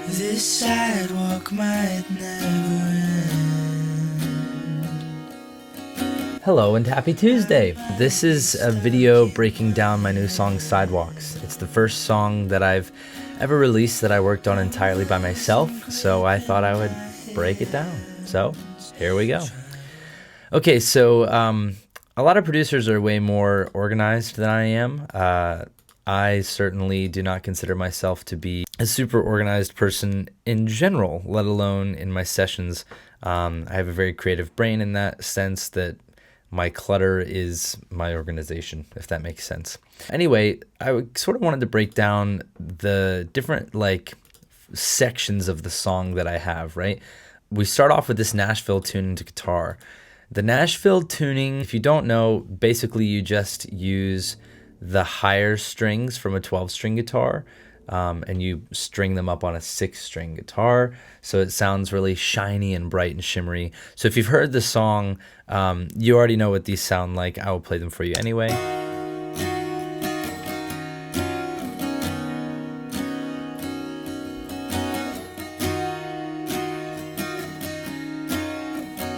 This sidewalk might never end. Hello and happy Tuesday! This is a video breaking down my new song Sidewalks. It's the first song that I've ever released that I worked on entirely by myself, so I thought I would break it down. So here we go. Okay, so a lot of producers are way more organized than I am. I certainly do not consider myself to be a super organized person in general, let alone in my sessions. I have a very creative brain in that sense that my clutter is my organization, if that makes sense. Anyway, I sort of wanted to break down the different sections of the song that I have, right? We start off with this Nashville tune into guitar. The Nashville tuning, if you don't know, basically you just use the higher strings from a 12-string guitar and you string them up on a 6-string guitar, so it sounds really shiny and bright and shimmery. So if you've heard the song, you already know what these sound like. I will play them for you anyway.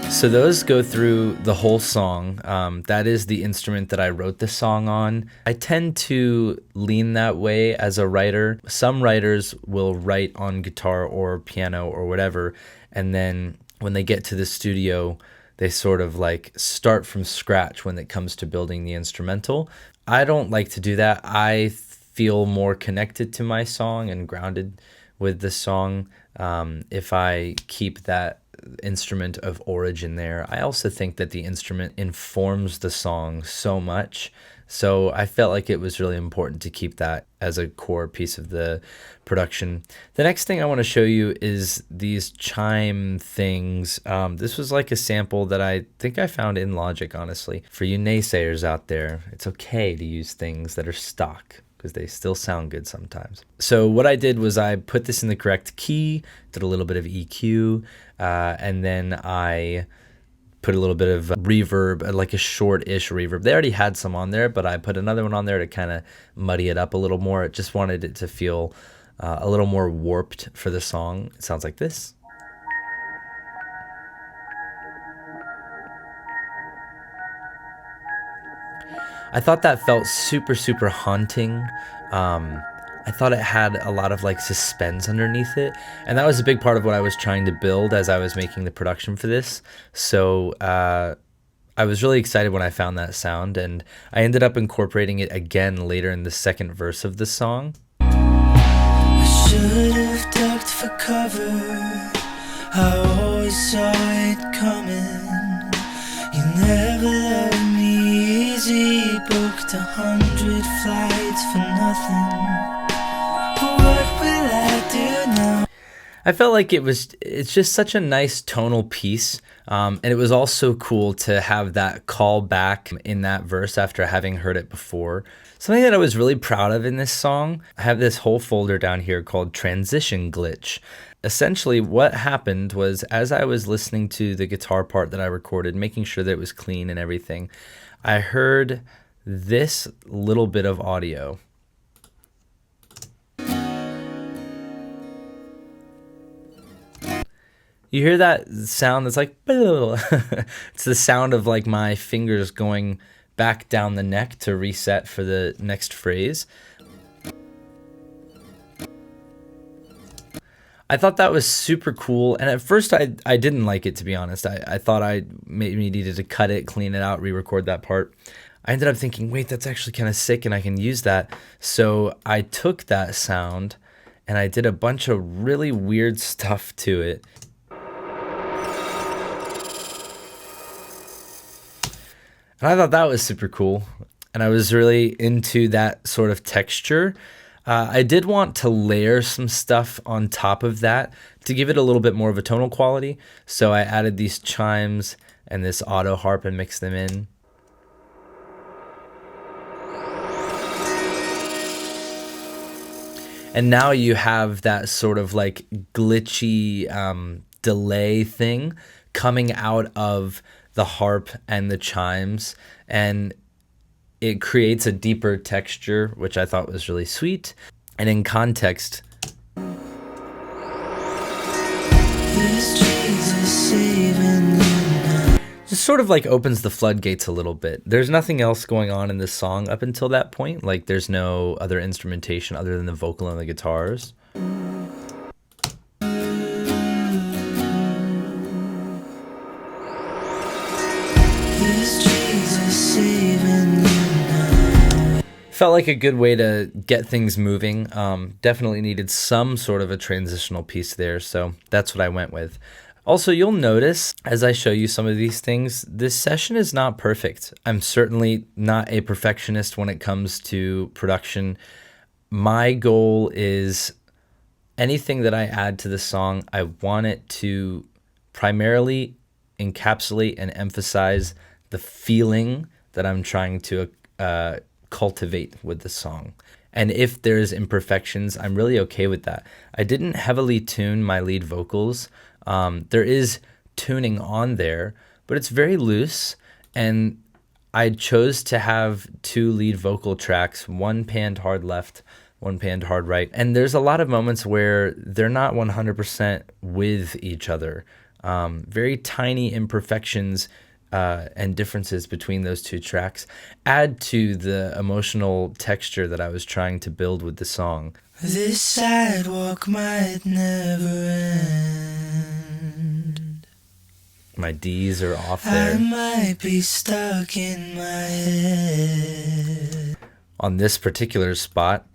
So those go through the whole song. That is the instrument that I wrote the song on. I tend to lean that way as a writer. Some writers will write on guitar or piano or whatever, and then when they get to the studio, they sort of start from scratch when it comes to building the instrumental. I don't like to do that. I feel more connected to my song and grounded with the song if I keep that instrument of origin there. I also think that the instrument informs the song so much, so I felt like it was really important to keep that as a core piece of the production. The next thing I want to show you is these chime things. This was like a sample that I think I found in Logic, honestly. For you naysayers out there, it's okay to use things that are stock, because they still sound good sometimes. So what I did was I put this in the correct key, did a little bit of EQ, and then I put a little bit of reverb, like a short-ish reverb. They already had some on there, but I put another one on there to kind of muddy it up a little more. It just wanted it to feel a little more warped for the song. It sounds like this. I thought that felt super, super haunting. I thought it had a lot of suspense underneath it, and that was a big part of what I was trying to build as I was making the production for this. So I was really excited when I found that sound, and I ended up incorporating it again later in the second verse of the song. I should have ducked for cover. I always saw it coming. You never loved me easy. Booked 100 flights for nothing. What will I do now? I felt like it's just such a nice tonal piece, and it was also cool to have that call back in that verse after having heard it before. Something that I was really proud of in this song, I have this whole folder down here called Transition Glitch. Essentially what happened was, as I was listening to the guitar part that I recorded, making sure that it was clean and everything, I heard this little bit of audio. You hear that sound that's like, it's the sound of my fingers going back down the neck to reset for the next phrase. I thought that was super cool, and at first I didn't like it, to be honest. I thought I maybe needed to cut it, clean it out, re-record that part. I ended up thinking, wait, that's actually kind of sick and I can use that. So I took that sound and I did a bunch of really weird stuff to it. And I thought that was super cool, and I was really into that sort of texture. I did want to layer some stuff on top of that to give it a little bit more of a tonal quality, so I added these chimes and this auto harp and mixed them in. And now you have that sort of glitchy delay thing coming out of the harp and the chimes, and it creates a deeper texture, which I thought was really sweet. And in context, Is Jesus saving you now? Just sort of like opens the floodgates a little bit. There's nothing else going on in this song up until that point. Like there's no other instrumentation other than the vocal and the guitars. Is Jesus saving you now? Felt like a good way to get things moving. Definitely needed some sort of a transitional piece there, so that's what I went with. Also, you'll notice as I show you some of these things, this session is not perfect. I'm certainly not a perfectionist when it comes to production. My goal is anything that I add to the song, I want it to primarily encapsulate and emphasize the feeling that I'm trying to cultivate with the song. And if there's imperfections, I'm really okay with that. I didn't heavily tune my lead vocals. There is tuning on there, but it's very loose. And I chose to have 2 lead vocal tracks, one panned hard left, one panned hard right. And there's a lot of moments where they're not 100% with each other. Very tiny imperfections and differences between those 2 tracks add to the emotional texture that I was trying to build with the song. This sidewalk might never end. My D's are off I there. might be stuck in my head. On this particular spot,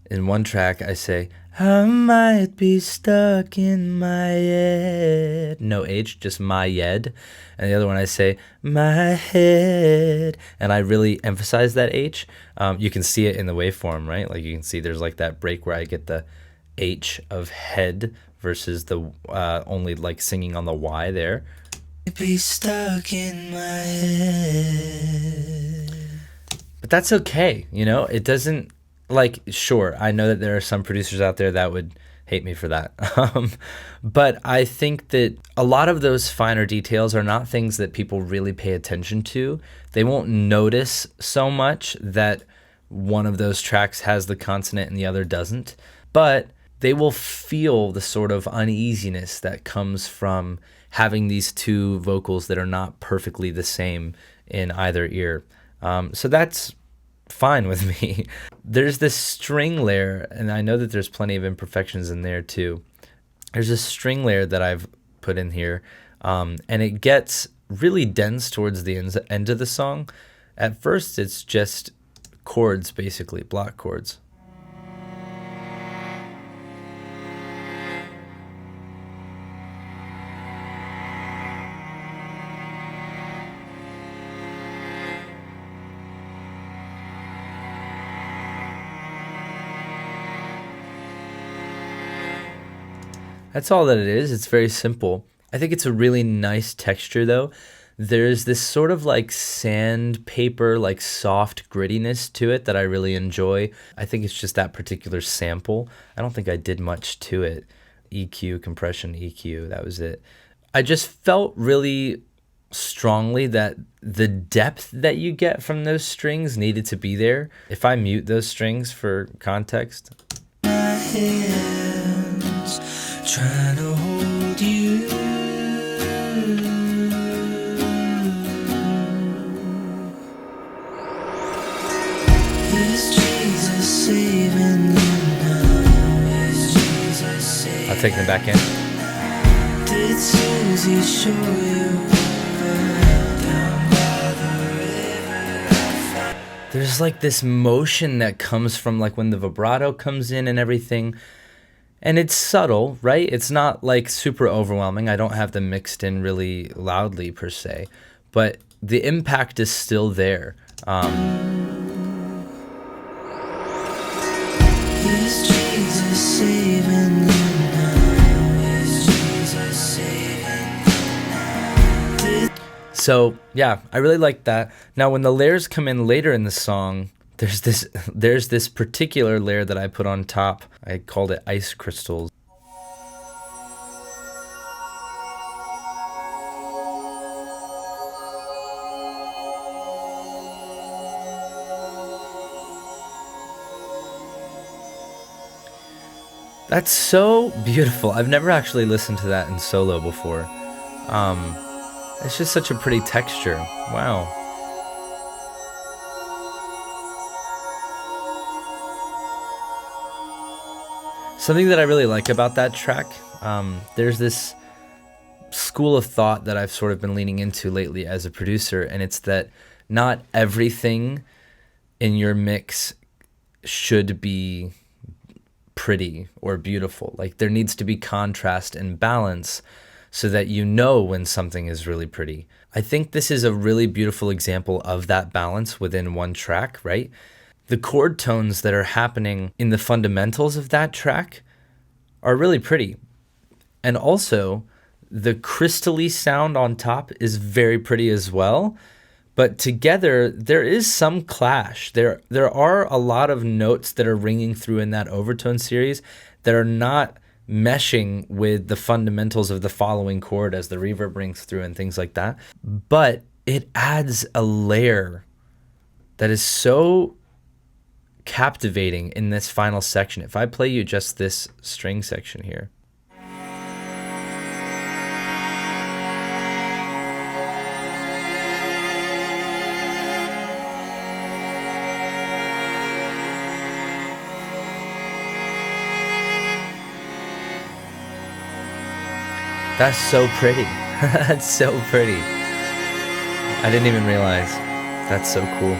in one track, I say, I might be stuck in my head. No H, just my head. And the other one I say, my head. And I really emphasize that H. You can see it in the waveform, right? Like you can see there's like that break where I get the H of head versus the only like singing on the Y there. Be stuck in my head. But that's okay, you know? It doesn't, like, sure, I know that there are some producers out there that would hate me for that. But I think that a lot of those finer details are not things that people really pay attention to. They won't notice so much that one of those tracks has the consonant and the other doesn't. But they will feel the sort of uneasiness that comes from having these 2 vocals that are not perfectly the same in either ear. So that's fine with me. There's this string layer, and I know that there's plenty of imperfections in there too. There's a string layer that I've put in here, and it gets really dense towards the end of the song. At first, it's just chords, basically, block chords. That's all that it is. It's very simple. I think it's a really nice texture though. There's this sort of like sandpaper, like soft grittiness to it that I really enjoy. I think it's just that particular sample. I don't think I did much to it. EQ, compression, EQ, that was it. I just felt really strongly that the depth that you get from those strings needed to be there. If I mute those strings for context. My hands trying to hold you. Is Jesus saving you now? Is Jesus saving? I'll take them back in. Did Susie show you down by the river? There's like this motion that comes from like when the vibrato comes in and everything. And it's subtle, right? It's not like super overwhelming. I don't have them mixed in really loudly per se, but the impact is still there. Is Jesus saving you now? Is Jesus saving you now? So yeah, I really like that. Now when the layers come in later in the song, there's this particular layer that I put on top. I called it ice crystals. That's so beautiful. I've never actually listened to that in solo before. It's just such a pretty texture. Wow. Something that I really like about that track, there's this school of thought that I've sort of been leaning into lately as a producer, and it's that not everything in your mix should be pretty or beautiful. Like, there needs to be contrast and balance so that you know when something is really pretty. I think this is a really beautiful example of that balance within one track, right? The chord tones that are happening in the fundamentals of that track are really pretty. And also, the crystally sound on top is very pretty as well. But together, there is some clash. There are a lot of notes that are ringing through in that overtone series that are not meshing with the fundamentals of the following chord as the reverb rings through and things like that. But it adds a layer that is so captivating in this final section. If I play you just this string section here. That's so pretty. That's so pretty. I didn't even realize. That's so cool.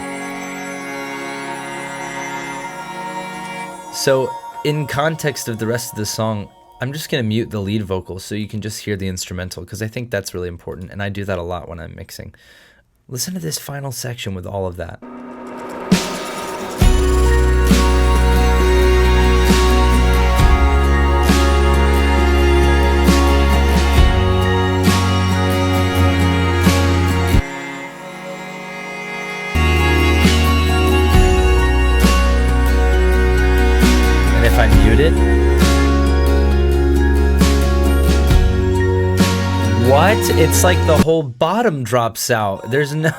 So, in context of the rest of the song, I'm just going to mute the lead vocal so you can just hear the instrumental, because I think that's really important, and I do that a lot when I'm mixing. Listen to this final section with all of that. If I mute it, what? It's like the whole bottom drops out. There's no,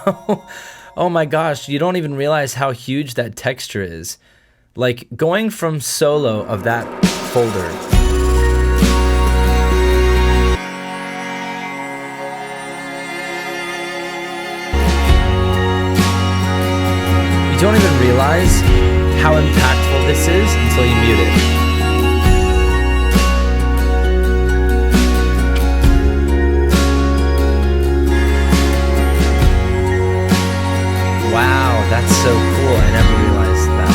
oh my gosh, you don't even realize how huge that texture is. Like, going from solo of that folder you don't even realize how impactful this is until you mute it. Wow, that's so cool. I never realized that.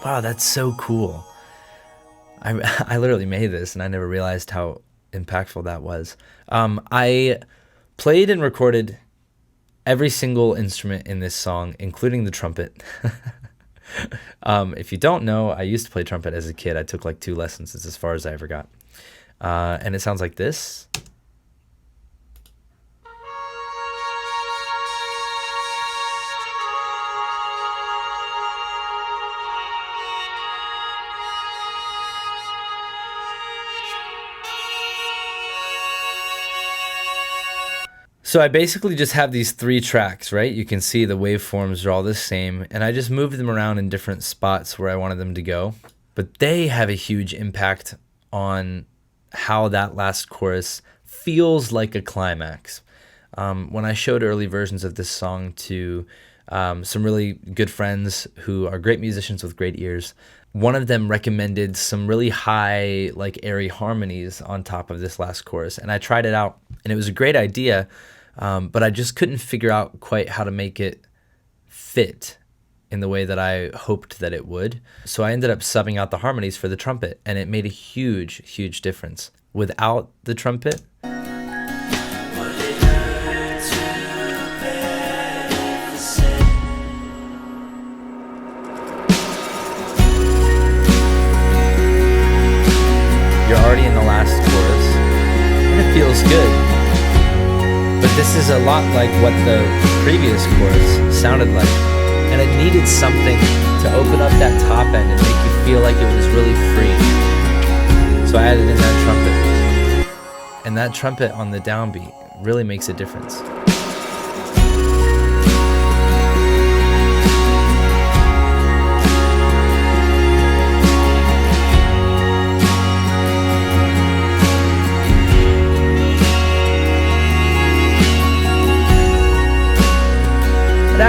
Wow, that's so cool. I literally made this and I never realized how impactful that was. I played and recorded every single instrument in this song, including the trumpet. If you don't know, I used to play trumpet as a kid. I took like 2 lessons. It's as far as I ever got. And it sounds like this. So I basically just have these 3 tracks, right? You can see the waveforms are all the same, and I just moved them around in different spots where I wanted them to go. But they have a huge impact on how that last chorus feels like a climax. When I showed early versions of this song to some really good friends who are great musicians with great ears, one of them recommended some really high, like, airy harmonies on top of this last chorus. And I tried it out, and it was a great idea. But I just couldn't figure out quite how to make it fit in the way that I hoped that it would. So I ended up subbing out the harmonies for the trumpet, and it made a huge, huge difference. Without the trumpet, you're already in the last chorus, and it feels good. But this is a lot like what the previous chorus sounded like. And it needed something to open up that top end and make you feel like it was really free. So I added in that trumpet. And that trumpet on the downbeat really makes a difference.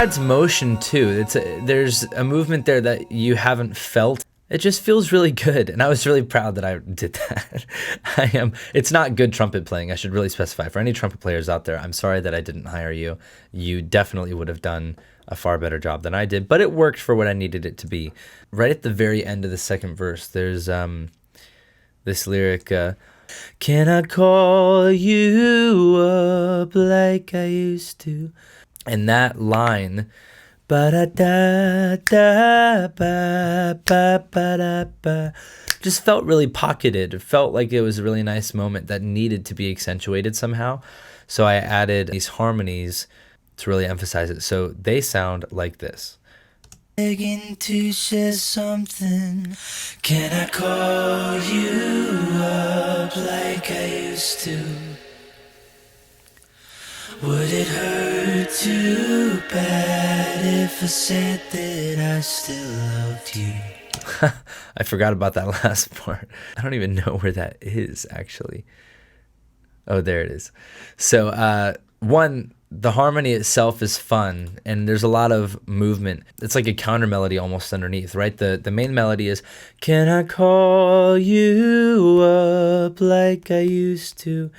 adds motion too. There's a movement there that you haven't felt. It just feels really good, and I was really proud that I did that. I am. It's not good trumpet playing. I should really specify for any trumpet players out there. I'm sorry that I didn't hire you. You definitely would have done a far better job than I did, but it worked for what I needed it to be. Right at the very end of the second verse, there's this lyric, can I call you up like I used to? And that line, ba-da-da-da-ba-ba-ba-da-ba, just felt really pocketed. It felt like it was a really nice moment that needed to be accentuated somehow. So I added these harmonies to really emphasize it. So they sound like this. Begging to share something. Can I call you up like I used to? Would it hurt too bad if I said that I still loved you? I forgot about that last part. I don't even know where that is, actually. Oh, there it is. So, the harmony itself is fun, and there's a lot of movement. It's like a counter melody almost underneath, right? The main melody is, can I call you up like I used to?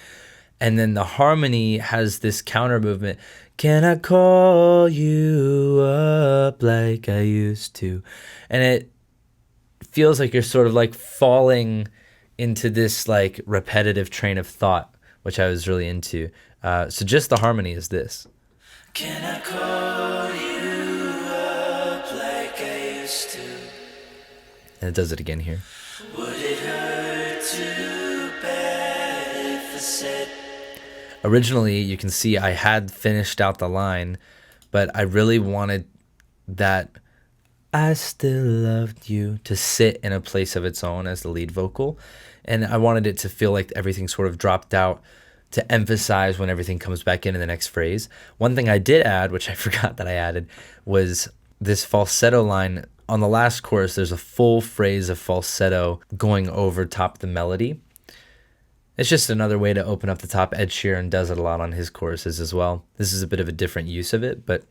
And then the harmony has this counter movement. Can I call you up like I used to? And it feels like you're sort of like falling into this like repetitive train of thought, which I was really into. So just the harmony is this. Can I call you up like I used to? And it does it again here. Would it hurt too bad if I said? Originally, you can see I had finished out the line, but I really wanted that I still loved you to sit in a place of its own as the lead vocal. And I wanted it to feel like everything sort of dropped out to emphasize when everything comes back in the next phrase. One thing I did add, which I forgot that I added, was this falsetto line. On the last chorus, there's a full phrase of falsetto going over top the melody. It's just another way to open up the top. Ed Sheeran does it a lot on his choruses as well. This is a bit of a different use of it, but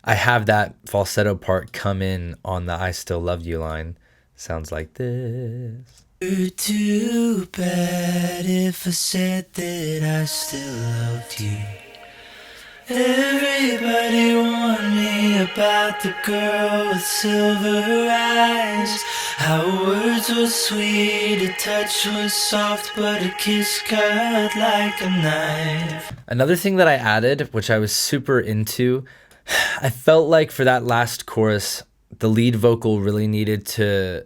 I have that falsetto part come in on the I Still Love You line. Sounds like this. Too bad if I said that I still loved you. Everybody warned me about the girl with silver eyes. How words were sweet, a touch was soft, but a kiss cut like a knife. Another thing that I added, which I was super into, I felt like for that last chorus, the lead vocal really needed to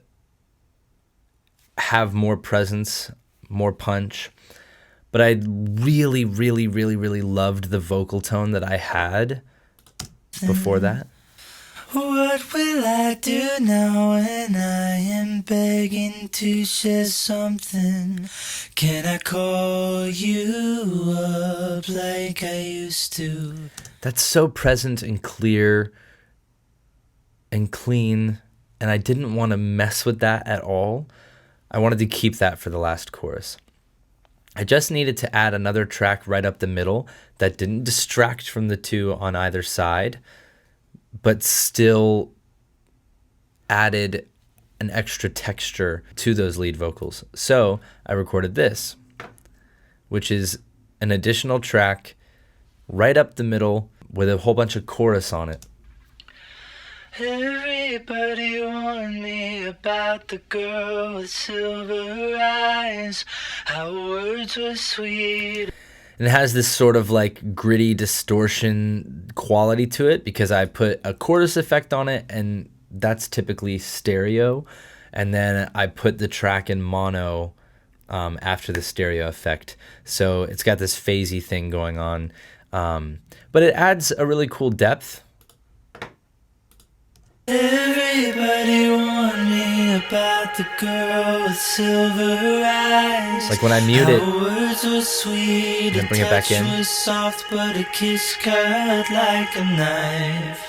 have more presence, more punch. But I really, really, really, really loved the vocal tone that I had before that. What will I do now when I am begging to share something? Can I call you up like I used to? That's so present and clear and clean, and I didn't want to mess with that at all. I wanted to keep that for the last chorus. I just needed to add another track right up the middle that didn't distract from the two on either side, but still added an extra texture to those lead vocals. So I recorded this, which is an additional track right up the middle with a whole bunch of chorus on it. Everybody warned me about the girl with silver eyes. How words were sweet. And it has this sort of like gritty distortion quality to it because I put a chorus effect on it, and that's typically stereo. And then I put the track in mono after the stereo effect. So it's got this phasey thing going on. But it adds a really cool depth. Everybody warned me about the girl with silver eyes. Like when I mute it, How words were sweet, and bring it back in. was soft, but a kiss cut like a knife.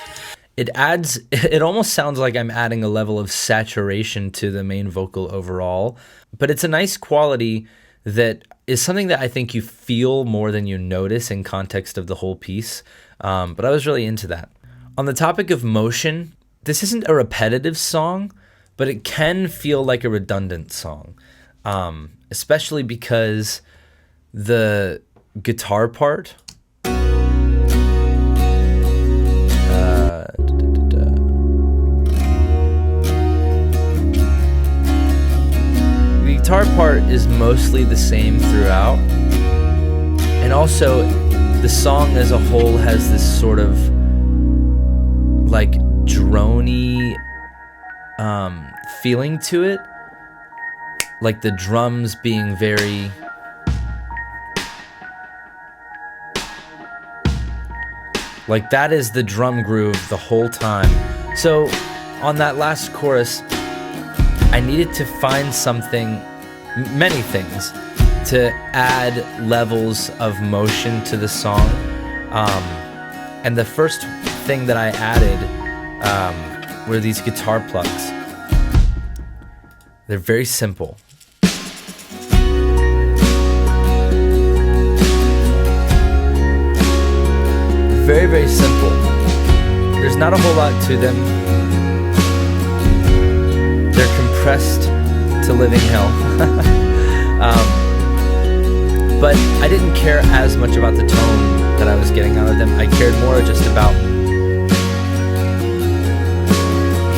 It almost sounds like I'm adding a level of saturation to the main vocal overall, but it's a nice quality that is something that I think you feel more than you notice in context of the whole piece. But I was really into that. On the topic of motion, this isn't a repetitive song, but it can feel like a redundant song, especially because the guitar part. The guitar part is mostly the same throughout, and also the song as a whole has this sort of like drony feeling to it, like the drums being very like that is the drum groove the whole time. So on that last chorus, I needed to find something, many things, to add levels of motion to the song. And the first thing that I added were these guitar plucks. They're very simple. Very, very simple. There's not a whole lot to them. They're compressed to living hell. But I didn't care as much about the tone that I was getting out of them. I cared more just about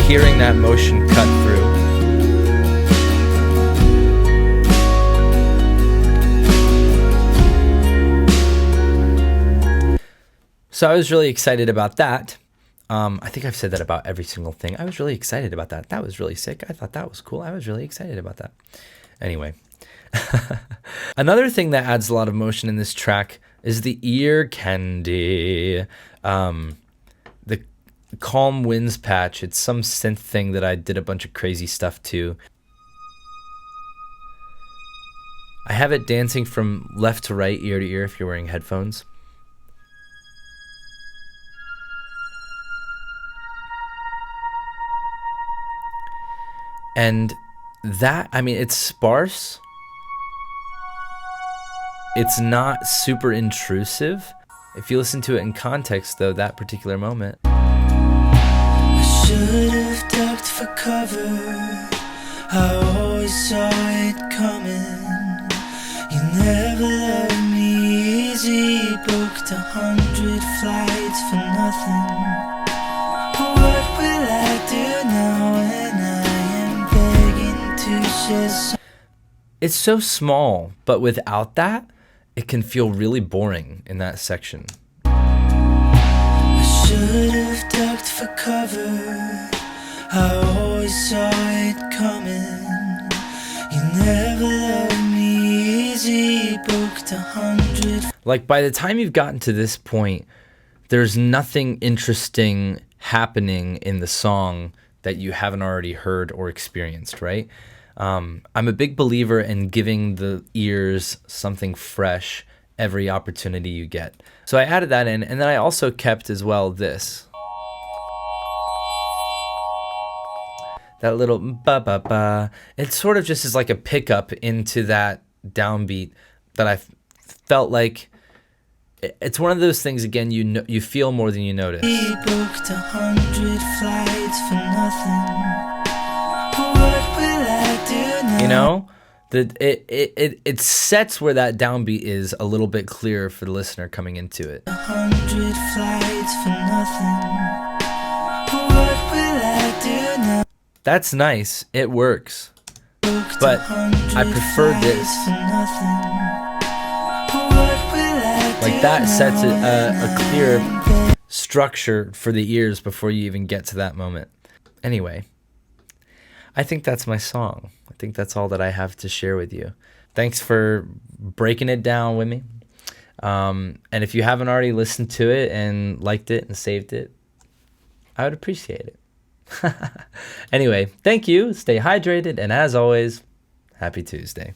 hearing that motion cut through. So I was really excited about that. I think I've said that about every single thing. I was really excited about that. That was really sick. I thought that was cool. I was really excited about that. Anyway. Another thing that adds a lot of motion in this track is the ear candy. The Calm Winds patch. It's some synth thing that I did a bunch of crazy stuff to. I have it dancing from left to right, ear to ear, if you're wearing headphones. And that, I mean, it's sparse. It's not super intrusive. If you listen to it in context, though, that particular moment. I should have ducked for cover. I always saw it coming. You never loved me easy. Booked 100 flights for nothing. What will I do now when I am begging to share some? It's so small, but without that, it can feel really boring in that section. I should have ducked for cover. I always saw it coming. You never loved me easy. Booked 100. Like, by the time you've gotten to this point, there's nothing interesting happening in the song that you haven't already heard or experienced, right? I'm a big believer in giving the ears something fresh every opportunity you get. So I added that in, and then I also kept as well this. That little ba-ba-ba. It sort of just is like a pickup into that downbeat that I felt like it's one of those things, again, you feel more than you notice. We booked 100 flights for nothing. What will I do now? You know, it sets where that downbeat is a little bit clearer for the listener coming into it. 100 flights for nothing. What will I do now? That's nice. It works. Booked But 100 I prefer this. flights for nothing. What will I Like do that sets now a clear structure for the ears before you even get to that moment. Anyway, I think that's my song. I think that's all that I have to share with you. Thanks for breaking it down with me. And if you haven't already listened to it and liked it and saved it, I would appreciate it. Anyway, thank you. Stay hydrated. And as always, happy Tuesday.